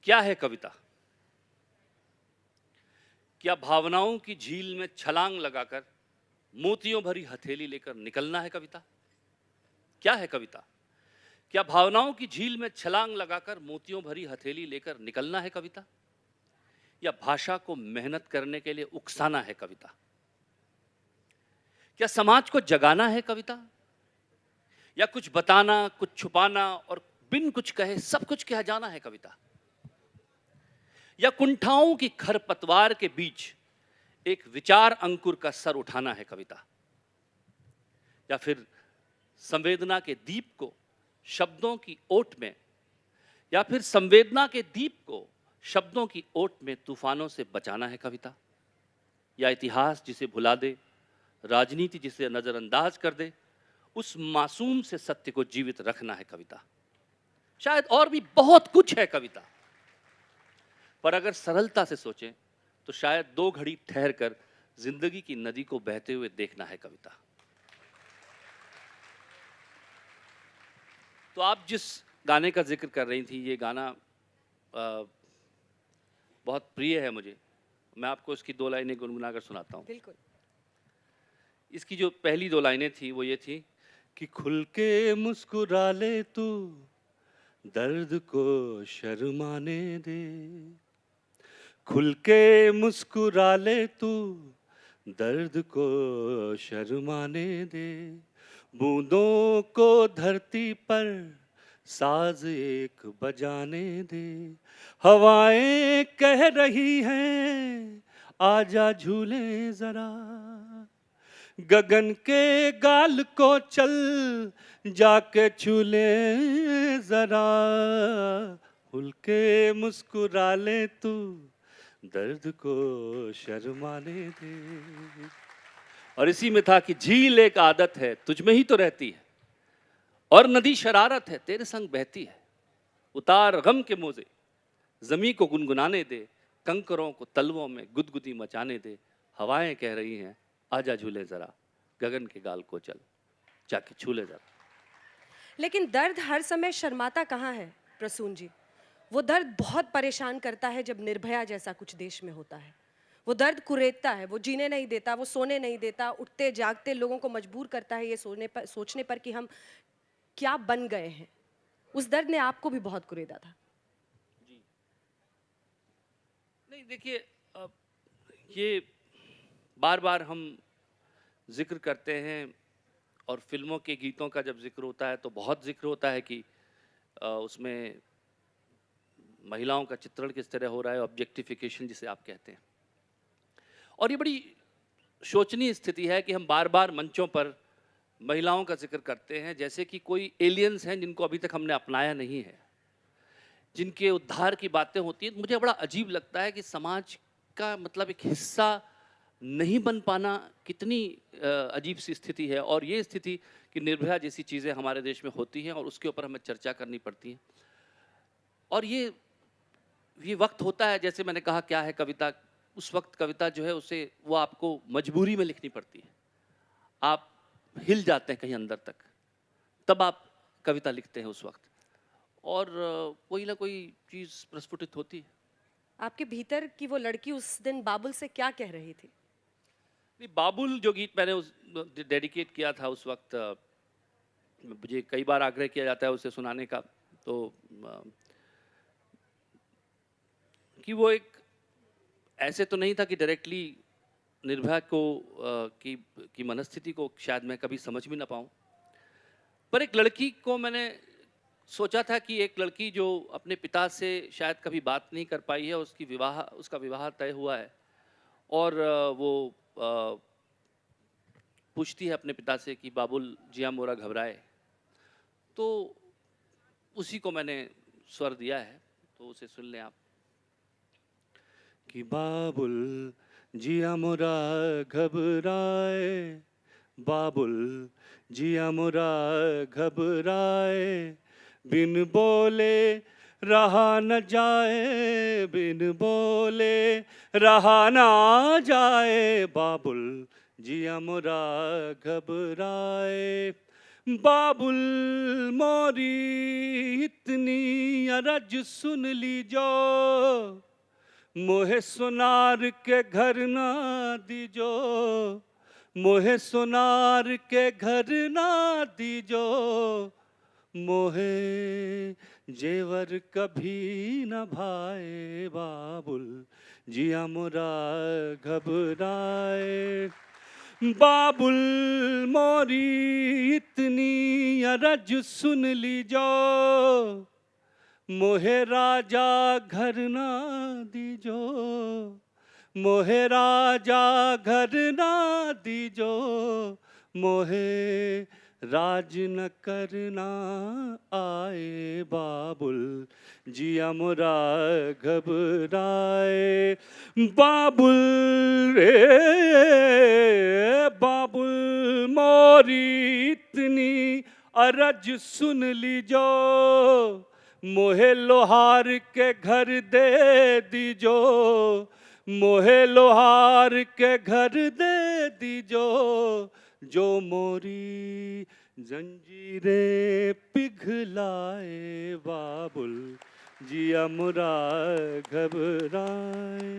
क्या है कविता? क्या भावनाओं की झील में छलांग लगाकर मोतियों भरी हथेली लेकर निकलना है कविता? क्या है कविता? क्या भावनाओं की झील में छलांग लगाकर मोतियों भरी हथेली लेकर निकलना है कविता? या भाषा को मेहनत करने के लिए उकसाना है कविता? क्या समाज को जगाना है कविता? या कुछ बताना, कुछ छुपाना और बिन कुछ कहे सब कुछ कह जाना है कविता? या कुंठाओं की खरपतवार के बीच एक विचार अंकुर का सर उठाना है कविता? या फिर संवेदना के दीप को शब्दों की ओट में या फिर संवेदना के दीप को शब्दों की ओट में तूफानों से बचाना है कविता? या इतिहास जिसे भुला दे, राजनीति जिसे नजरअंदाज कर दे, उस मासूम से सत्य को जीवित रखना है कविता? शायद और भी बहुत कुछ है कविता, पर अगर सरलता से सोचें तो शायद 2 घड़ी ठहर कर जिंदगी की नदी को बहते हुए देखना है कविता। तो आप जिस गाने का जिक्र कर रही थी, ये गाना बहुत प्रिय है मुझे। मैं आपको इसकी 2 लाइनें गुनगुना कर सुनाता हूँ। बिल्कुल। इसकी जो पहली 2 लाइनें थी वो ये थी कि खुल के मुस्कुरा ले तू, दर्द को शर्माने दे। खुल के मुस्कुरा ले तू, दर्द को शर्माने दे। बूंदों को धरती पर साज एक बजाने दे। हवाएं कह रही हैं आजा झूले जरा। गगन के गाल को चल जाके छूले जरा। खुल के मुस्कुरा ले तू, दर्द को शर्माने दे। और इसी में था कि झील एक आदत है तुझ में ही तो रहती है, और नदी शरारत है तेरे संग बहती है। उतार गम के मोजे, जमी को गुनगुनाने दे। कंकरों को तलवों में गुदगुदी मचाने दे। हवाएं कह रही हैं आजा झूले जरा। गगन के गाल को चल जाके छूले जरा। लेकिन दर्द हर समय शर्माता कहाँ है प्रसून जी? वो दर्द बहुत परेशान करता है जब निर्भया जैसा कुछ देश में होता है। वो दर्द कुरेदता है, वो जीने नहीं देता, वो सोने नहीं देता, उठते जागते लोगों को मजबूर करता है ये सोचने पर कि हम क्या बन गए हैं। उस दर्द ने आपको भी बहुत कुरेदा था। जी नहीं, देखिए, ये बार बार हम जिक्र करते हैं, और फिल्मों के गीतों का जब जिक्र होता है तो बहुत जिक्र होता है कि उसमें महिलाओं का चित्रण किस तरह हो रहा है, ऑब्जेक्टिफिकेशन जिसे आप कहते हैं। और ये बड़ी शोचनीय स्थिति है कि हम बार बार मंचों पर महिलाओं का जिक्र करते हैं जैसे कि कोई एलियंस हैं जिनको अभी तक हमने अपनाया नहीं है, जिनके उद्धार की बातें होती हैं। मुझे बड़ा अजीब लगता है कि समाज का मतलब एक हिस्सा नहीं बन पाना कितनी अजीब सी स्थिति है। और ये स्थिति कि निर्भया जैसी चीज़ें हमारे देश में होती हैं और उसके ऊपर हमें चर्चा करनी पड़ती है। और ये वक्त होता है, जैसे मैंने कहा क्या है कविता, उस वक्त कविता जो है उसे वो आपको मजबूरी में लिखनी पड़ती है। आप हिल जाते हैं कहीं अंदर तक, तब आप कविता लिखते हैं उस वक्त, और कोई ना कोई चीज़ प्रस्फुटित होती है। आपके भीतर की वो लड़की उस दिन बाबुल से क्या कह रही थी? नहीं, बाबुल जो गीत मैंने उस डेडिकेट किया था उस वक्त, मुझे कई बार आग्रह किया जाता है उसे सुनाने का, तो कि वो एक ऐसे तो नहीं था कि डायरेक्टली निर्भया को की मनस्थिति को शायद मैं कभी समझ भी ना पाऊँ, पर एक लड़की को मैंने सोचा था कि एक लड़की जो अपने पिता से शायद कभी बात नहीं कर पाई है, उसका विवाह तय हुआ है, और वो पूछती है अपने पिता से कि बाबुल जिया मोरा घबराए। तो उसी को मैंने स्वर दिया है, तो उसे सुन लें आप। कि बाबुल जिया मोरा घबराए, बाबुल जिया मोरा घबराए। बिन बोले रहा न जाए, बिन बोले रहा ना जाए। बाबुल जिया मोरा घबराए। बाबुल मोरी इतनी अरज सुन लीजो, मोहे सोनार के घर ना दीजो, मोहे सोनार के घर ना दीजो, मोहे जेवर कभी न भाए बाबुल जिया मोरा घबराए। बाबुल मोरी इतनी अरज सुन लीजो, मोहे राजा घर ना दीजो, मोहे राजा घर ना दीजो, मोहे राज न करना आए बाबुल जिया मोरा घबराए। बाबुल रे बाबुल मोरी इतनी अरज सुन लीजो, मोहे लोहार के घर दे दीजो, मोहे लोहार के घर दे दीजो, जो मोरी जंजीरें पिघलाए बाबुल जिया मोरा घबराए।